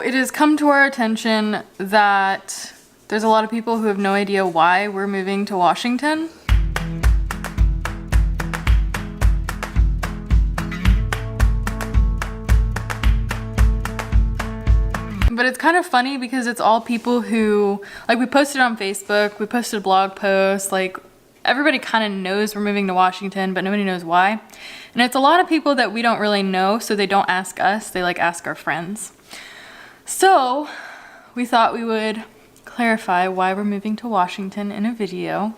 It has come to our attention that there's a lot of people who have no idea why we're moving to Washington. But it's kind of funny because it's all people who, like, we posted on Facebook, we posted a blog post, like, everybody kind of knows we're moving to Washington, but nobody knows why. And it's a lot of people that we don't really know, so they don't ask us, they like ask our friends. So we thought we would clarify why we're moving to Washington in a video.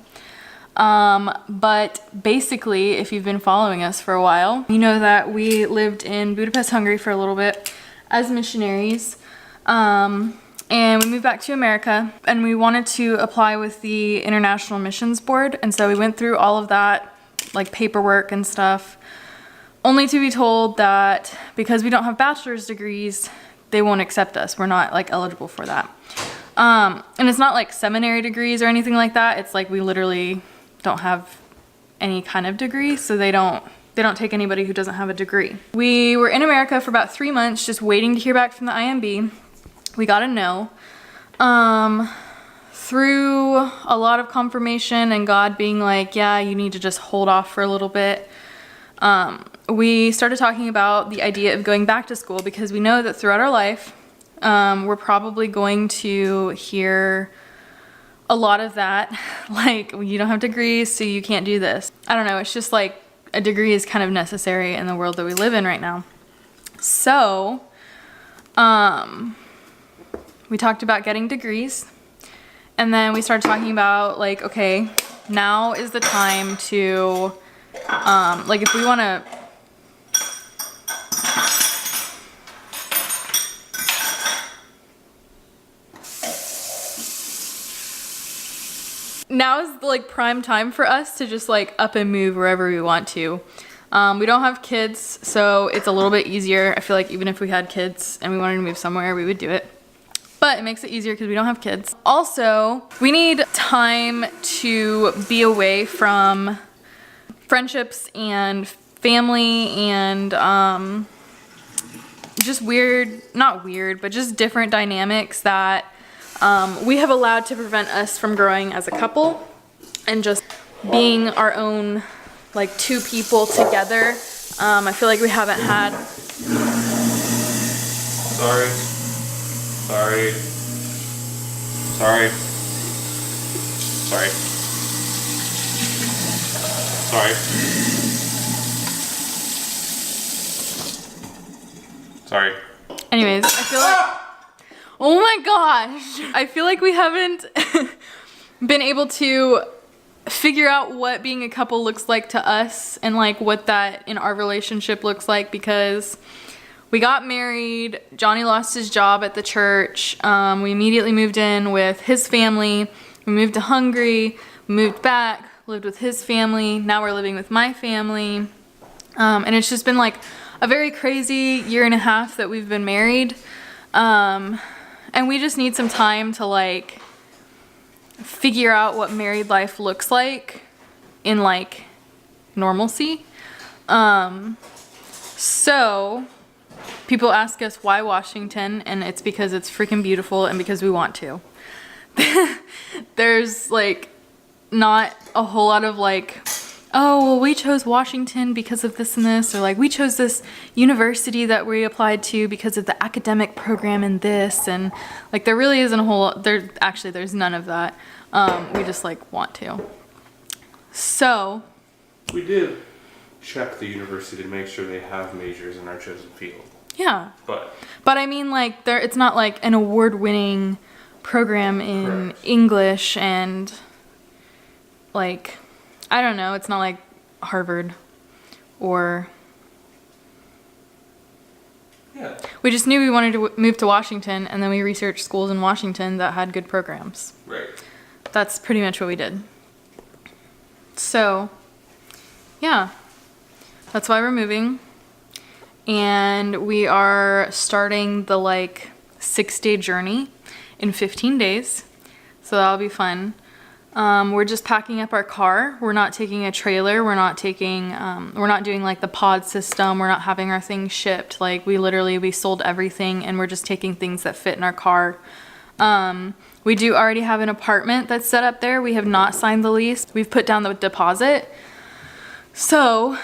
But basically, if you've been following us for a while, you know that we lived in Budapest, Hungary for a little bit as missionaries. And we moved back to America, and we wanted to apply with the International Missions Board, and so we went through all of that, like paperwork and stuff, only to be told that because we don't have bachelor's degrees, they won't accept us. We're not like eligible for that. And it's not like seminary degrees or anything like that. It's like we literally don't have any kind of degree, so they don't take anybody who doesn't have a degree. We were in America for about 3 months just waiting to hear back from the IMB. We got a no. Through a lot of confirmation and God being like, yeah, you need to just hold off for a little bit, we started talking about the idea of going back to school, because we know that throughout our life, we're probably going to hear a lot of that, like, you don't have degrees, so you can't do this. I don't know, it's just like a degree is kind of necessary in the world that we live in right now. So, we talked about getting degrees, and then we started talking about, like, okay, now is the time to, like, if we want to, now is like prime time for us to just like up and move wherever we want to. We don't have kids, so it's a little bit easier. I feel like even if we had kids and we wanted to move somewhere, we would do it. But it makes it easier because we don't have kids. Also, we need time to be away from friendships and family and just weird, not weird, but just different dynamics that we have allowed to prevent us from growing as a couple and just being our own, like, two people together. I feel like we haven't had... Sorry. Anyways, I feel like... Oh my gosh! I feel like we haven't been able to figure out what being a couple looks like to us and like what that in our relationship looks like, because we got married, Johnny lost his job at the church, we immediately moved in with his family, we moved to Hungary, we moved back, lived with his family, now we're living with my family, and it's just been like a very crazy 1.5 years that we've been married, and we just need some time to like figure out what married life looks like in like normalcy. So people ask us why Washington, and it's because it's freaking beautiful and because we want to. There's like not a whole lot of like, oh, well, we chose Washington because of this and this, or like we chose this university that we applied to because of the academic program and this, and like there really isn't a whole, there's none of that. We just like want to. So we did check the university to make sure they have majors in our chosen field. Yeah. But I mean, like, it's not like an award-winning program in Correct. English and like, I don't know, it's not like Harvard or... Yeah. We just knew we wanted to move to Washington, and then we researched schools in Washington that had good programs. Right. That's pretty much what we did. So, yeah, that's why we're moving. And we are starting the like 6-day journey in 15 days. So that'll be fun. We're just packing up our car. We're not taking a trailer. We're not taking, we're not doing like the pod system. We're not having our things shipped. Like we sold everything and we're just taking things that fit in our car. We do already have an apartment that's set up there. We have not signed the lease. We've put down the deposit. So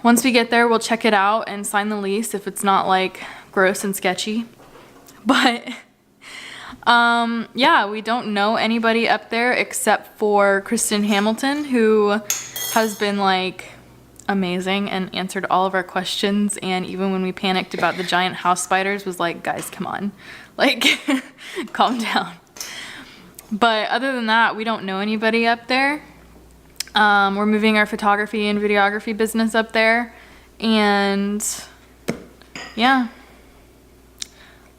once we get there, we'll check it out and sign the lease if it's not like gross and sketchy. But yeah, we don't know anybody up there except for Kristen Hamilton, who has been like amazing and answered all of our questions. And even when we panicked about the giant house spiders, was like, guys, come on, like calm down. But other than that, we don't know anybody up there. We're moving our photography and videography business up there, and yeah,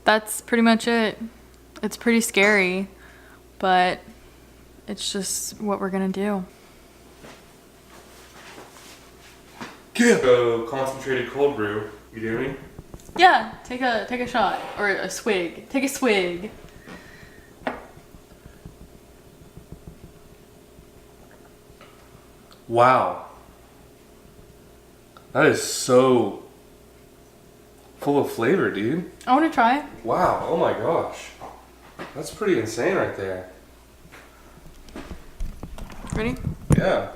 that's pretty much it. It's pretty scary, but it's just what we're gonna do. So concentrated cold brew. You doing? Yeah, take a shot or a swig. Take a swig. Wow. That is so full of flavor, dude. I want to try. Wow. Oh my gosh. That's pretty insane right there. Ready? Yeah.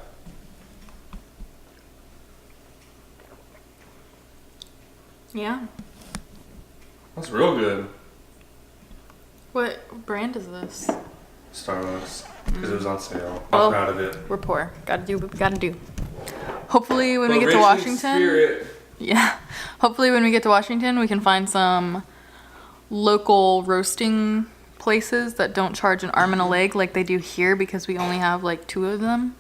Yeah. That's real good. What brand is this? Starbucks. Because it was on sale. Well, I'm proud of it. We're poor. Gotta do what we gotta do. Hopefully when But we get to racing Washington. Spirit. Yeah. Hopefully when we get to Washington, we can find some local roasting places that don't charge an arm and a leg like they do here, because we only have like 2 of them.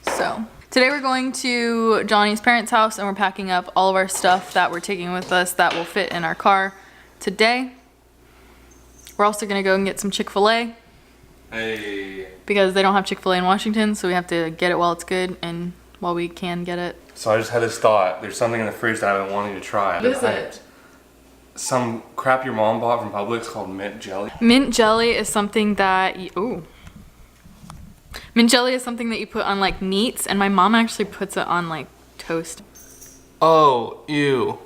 So today we're going to Johnny's parents' house and we're packing up all of our stuff that we're taking with us that will fit in our car today. We're also gonna go and get some Chick-fil-A. Hey. Because they don't have Chick-fil-A in Washington, so we have to get it while it's good and while we can get it. So I just had this thought. There's something in the fridge that I've been wanting to try. What is it? Some crap your mom bought from Publix called mint jelly. Mint jelly is something that mint jelly is something that you put on like meats, and my mom actually puts it on like toast. Oh, ew.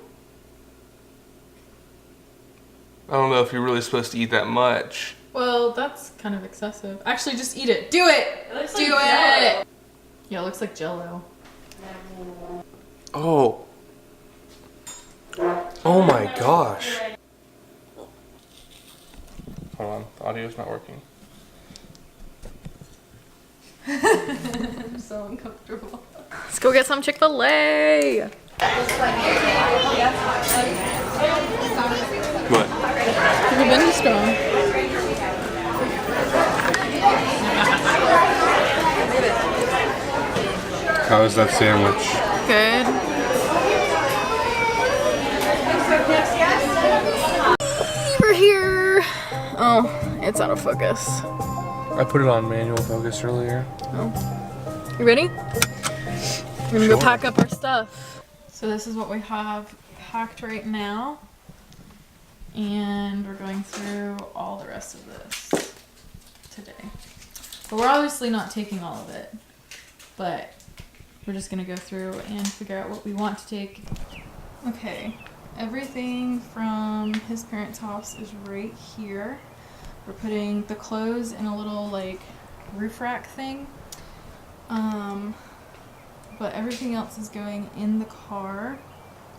I don't know if you're really supposed to eat that much. Well, that's kind of excessive. Actually, just eat it. Do it! It looks Do like it! Jell-O. Yeah, it looks like Jell-O. Oh. Oh my gosh. Hold on, the audio's not working. I'm so uncomfortable. Let's go get some Chick-fil-A! What? Have you been to Strong? How is that sandwich? Good. We're here. Oh, it's out of focus. I put it on manual focus earlier. Oh. You ready? We're gonna go pack up our stuff. So this is what we have packed right now. And we're going through all the rest of this today. But we're obviously not taking all of it. But we're just gonna go through and figure out what we want to take. Okay, everything from his parents' house is right here. We're putting the clothes in a little like roof rack thing. But everything else is going in the car.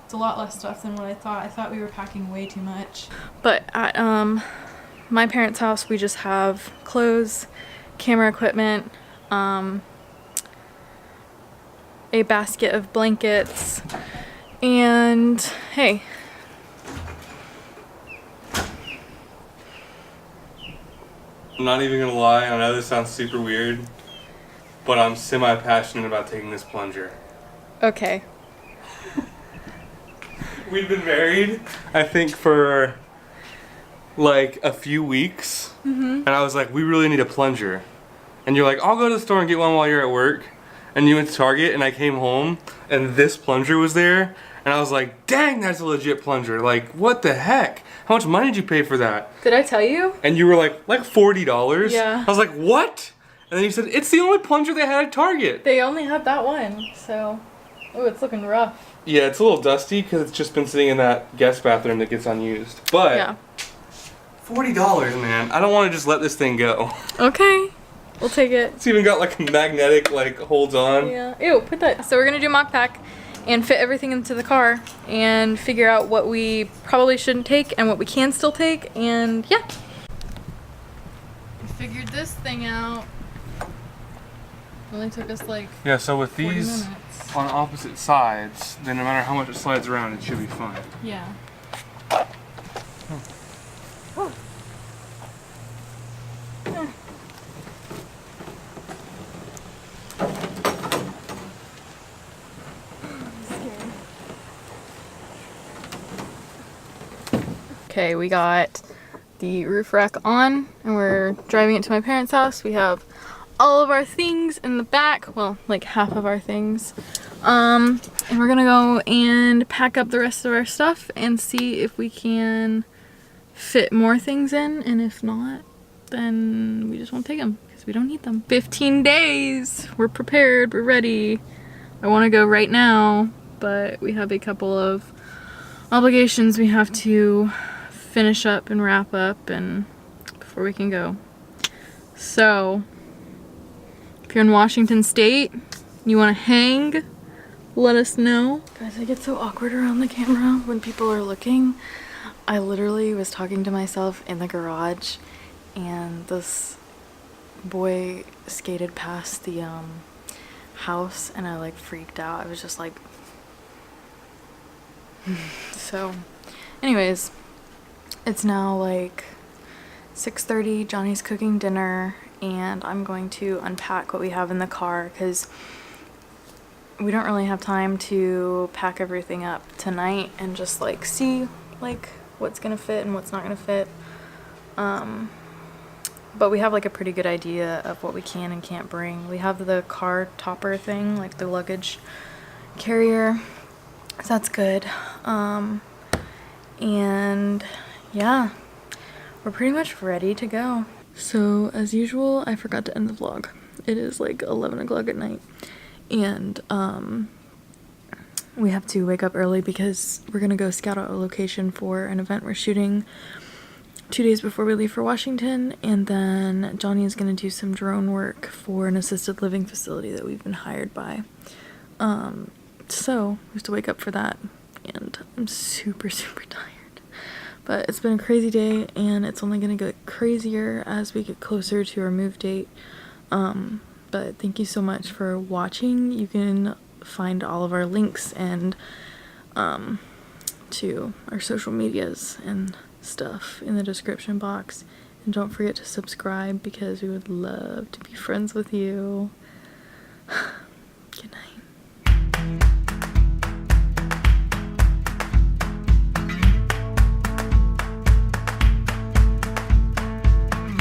It's a lot less stuff than what I thought. I thought we were packing way too much. But at my parents' house, we just have clothes, camera equipment, a basket of blankets, and hey. I'm not even gonna lie, I know this sounds super weird, but I'm semi-passionate about taking this plunger. Okay. We've been married, I think, for like a few weeks, and I was like, we really need a plunger. And you're like, I'll go to the store and get one while you're at work. And you went to Target, and I came home, and this plunger was there, and I was like, dang, that's a legit plunger. Like, what the heck? How much money did you pay for that? Did I tell you? And you were like $40? Yeah. I was like, what? And then you said, it's the only plunger they had at Target. They only have that one, so... Oh, it's looking rough. Yeah, it's a little dusty because it's just been sitting in that guest bathroom that gets unused. But Yeah. $40, man. I don't want to just let this thing go. Okay. We'll take it. It's even got like a magnetic, like, holds on. Yeah. Ew, put that. So we're gonna do a mock pack and fit everything into the car and figure out what we probably shouldn't take and what we can still take, and yeah. We figured this thing out. It only took us like Yeah, so with 40 these minutes. on opposite sides, then no matter how much it slides around, it should be fine. Yeah. Okay, we got the roof rack on and we're driving it to my parents' house. We have all of our things in the back, well, like half of our things. And we're gonna go and pack up the rest of our stuff and see if we can fit more things in, and if not, then we just won't take them because we don't need them. 15 days! We're prepared, we're ready. I want to go right now, but we have a couple of obligations we have to finish up and wrap up and before we can go. So, if you're in Washington State, you want to hang, let us know. Guys, I get so awkward around the camera when people are looking. I literally was talking to myself in the garage and this boy skated past the house and I like freaked out. I was just like so anyways, it's now like 6:30. Johnny's cooking dinner and I'm going to unpack what we have in the car because we don't really have time to pack everything up tonight and just like see like what's gonna fit and what's not gonna fit. But we have like a pretty good idea of what we can and can't bring. We have the car topper thing, like the luggage carrier, so that's good. And yeah, we're pretty much ready to go. So as usual, I forgot to end the vlog. It is like 11 o'clock at night and we have to wake up early because we're gonna go scout out a location for an event we're shooting 2 days before we leave for Washington, and then Johnny is gonna do some drone work for an assisted living facility that we've been hired by. So we have to wake up for that and I'm super tired. But it's been a crazy day and it's only gonna get crazier as we get closer to our move date. But thank you so much for watching. You can find all of our links and to our social medias and stuff in the description box. And don't forget to subscribe because we would love to be friends with you.